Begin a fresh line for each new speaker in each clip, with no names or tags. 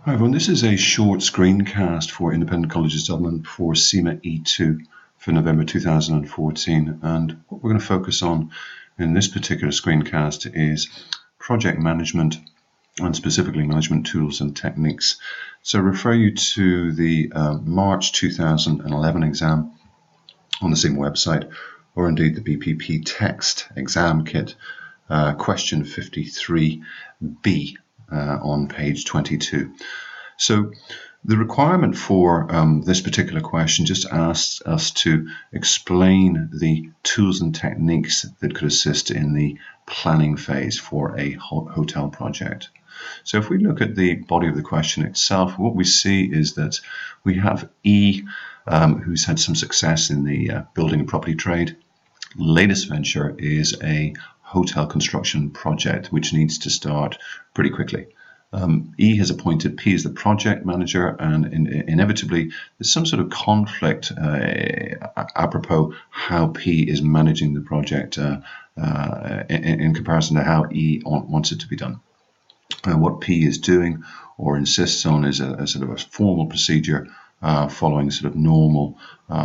Hi everyone, this is a short screencast for Independent Colleges Dublin for CIMA E2 for November 2014, and what we're going to focus on in this particular screencast is project management and specifically management tools and techniques. So I refer you to the March 2011 exam on the CIMA website, or indeed the BPP text exam kit, question 53b. On page 22. So the requirement for this particular question just asks us to explain the tools and techniques that could assist in the planning phase for a hotel project. So if we look at the body of the question itself, what we see is that we have E, who's had some success in the building and property trade. Latest venture is a hotel construction project which needs to start pretty quickly. E has appointed P as the project manager, and inevitably there's some sort of conflict apropos how P is managing the project in comparison to how E wants it to be done. What P is doing or insists on is a sort of a formal procedure following sort of normal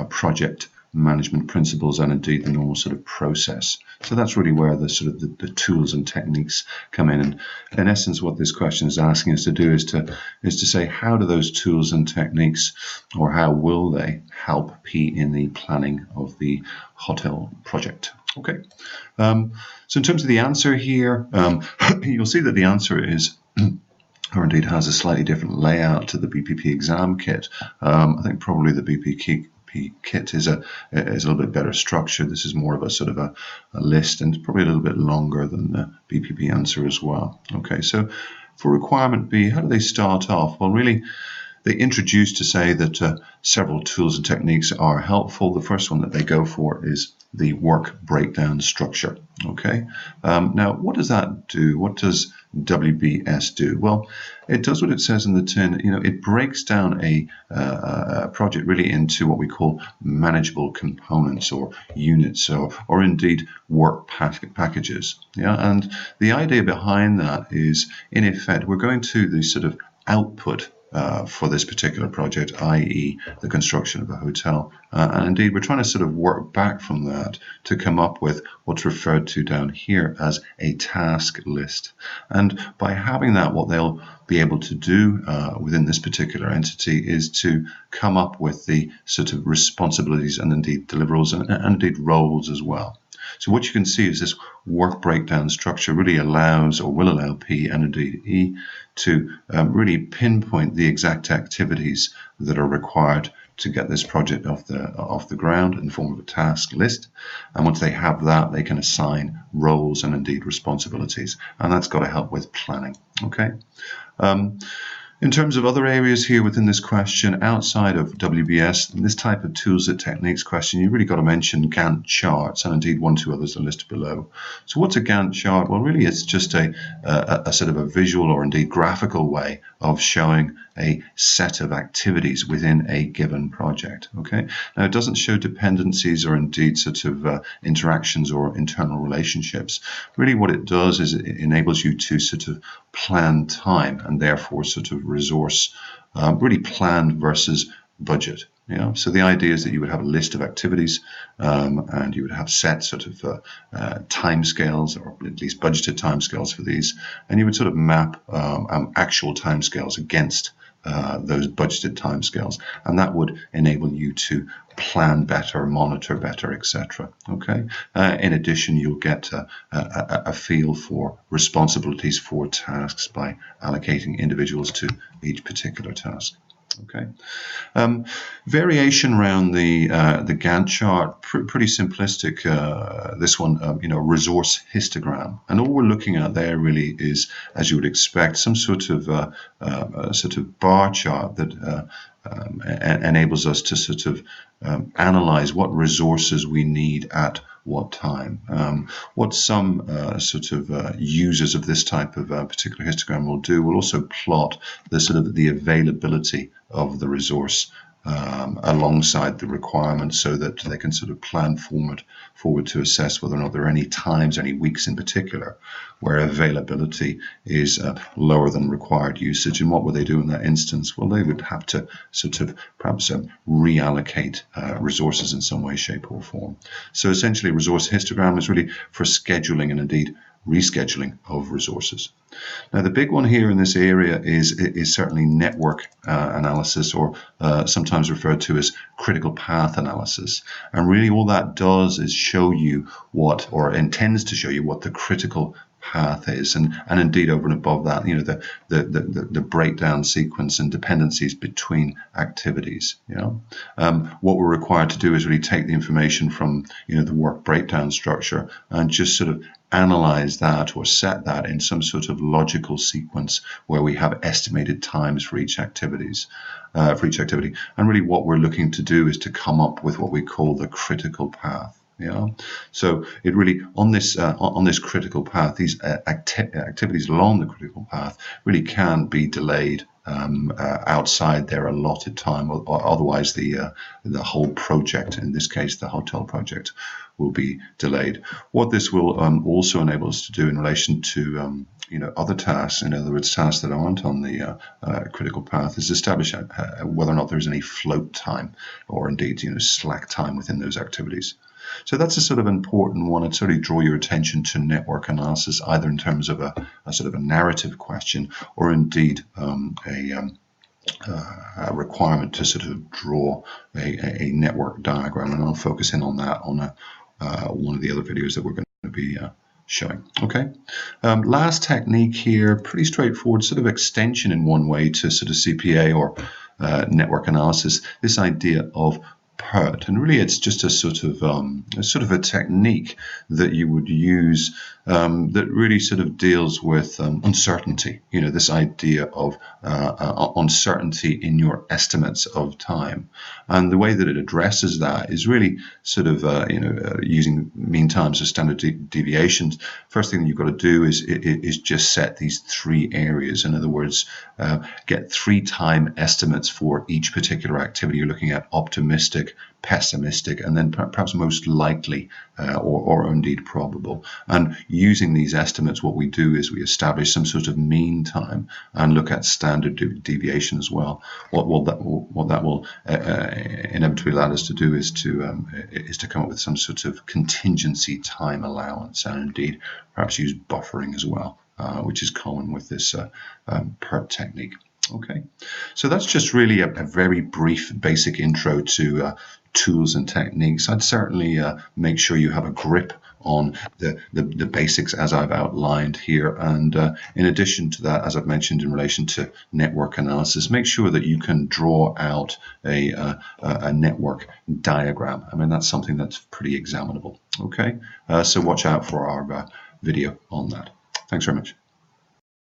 project management principles and indeed the normal sort of process. So that's really where the sort of the tools and techniques come in. And in essence, what this question is asking us to do is to say, how do those tools and techniques, or how will they help P in the planning of the hotel project? Okay. So in terms of the answer here, you'll see that the answer is or indeed has a slightly different layout to the BPP exam kit. I think probably the BPP kit is a little bit better structured. This is more of a sort of a list, and probably a little bit longer than the BPP answer as well. Okay, so for requirement B, how do they start off? Well, really, they introduce to say that several tools and techniques are helpful. The first one that they go for is the work breakdown structure. Okay, now what does that do? What does WBS do? Well, it does what it says in the tin. It breaks down a project really into what we call manageable components or units, or indeed work packages. Yeah, and the idea behind that is, in effect, we're going to the sort of output for this particular project, i.e. the construction of a hotel. And indeed, we're trying to sort of work back from that to come up with what's referred to down here as a task list. And by having that, what they'll be able to do within this particular entity is to come up with the sort of responsibilities and indeed deliverables and indeed roles as well. So what you can see is this work breakdown structure really allows, or will allow, P and indeed E to really pinpoint the exact activities that are required to get this project off the ground in the form of a task list. And once they have that, they can assign roles and indeed responsibilities, and that's got to help with planning. Okay. In terms of other areas here within this question, outside of WBS, this type of tools and techniques question, you really got to mention Gantt charts, and indeed one or two others are listed below. So what's a Gantt chart? Well, really it's just a sort of a visual or indeed graphical way of showing a set of activities within a given project. Okay. Now it doesn't show dependencies or indeed sort of interactions or internal relationships. Really what it does is it enables you to sort of plan time and therefore sort of resource, really planned versus budget. So the idea is that you would have a list of activities and you would have set sort of timescales, or at least budgeted timescales for these, and you would sort of map actual timescales against those budgeted timescales, and that would enable you to plan better, monitor better, etc. Okay. In addition, you'll get a feel for responsibilities for tasks by allocating individuals to each particular task. Okay. Variation around the Gantt chart, pretty simplistic. This one, resource histogram, and all we're looking at there really is, as you would expect, some sort of bar chart that enables us to sort of analyze what resources we need at what time. What some users of this type of particular histogram will do will also plot the sort of the availability of the resource alongside the requirements so that they can sort of plan forward to assess whether or not there are any times, any weeks in particular, where availability is lower than required usage. And what would they do in that instance? Well, they would have to sort of perhaps reallocate resources in some way, shape or form. So essentially, resource histogram is really for scheduling and indeed rescheduling of resources. Now, the big one here in this area is certainly network analysis, or sometimes referred to as critical path analysis. And really all that does is show you what, or intends to show you what the critical path is, and indeed over and above that, you know, the breakdown sequence and dependencies between activities. You know, what we're required to do is really take the information from, you know, the work breakdown structure and just sort of analyze that or set that in some sort of logical sequence where we have estimated times for each activity. And really what we're looking to do is to come up with what we call the critical path. Yeah, so it really on this critical path, these activities along the critical path really can be delayed outside their allotted time, or otherwise the whole project, in this case the hotel project, will be delayed. What this will also enable us to do in relation to you know, other tasks, in other words, tasks that aren't on the critical path, is establish whether or not there's any float time, or indeed, you know, slack time within those activities. So that's a sort of important one. I'd sort of draw your attention to network analysis, either in terms of a sort of a narrative question, or indeed a requirement to sort of draw a network diagram. And I'll focus in on that on one of the other videos that we're going to be showing. Okay. Last technique here, pretty straightforward, sort of extension in one way to sort of CPA or network analysis, this idea of Pert, and really it's just a sort of a technique that you would use that really sort of deals with uncertainty. You know, this idea of uncertainty in your estimates of time, and the way that it addresses that is really sort of using mean times or standard deviations. First thing that you've got to do is just set these three areas. In other words, get 3 time estimates for each particular activity you're looking at: optimistic, pessimistic, and then perhaps most likely or indeed probable. And using these estimates, what we do is we establish some sort of mean time and look at standard deviation as well. What that will inevitably allow us to do is to come up with some sort of contingency time allowance, and indeed perhaps use buffering as well, which is common with this Pert technique. Okay, so that's just really a very brief basic intro to tools and techniques. I'd certainly make sure you have a grip on the basics as I've outlined here, and in addition to that, as I've mentioned in relation to network analysis, make sure that you can draw out a network diagram. I mean, that's something that's pretty examinable. Okay, so watch out for our video on that. Thanks very much.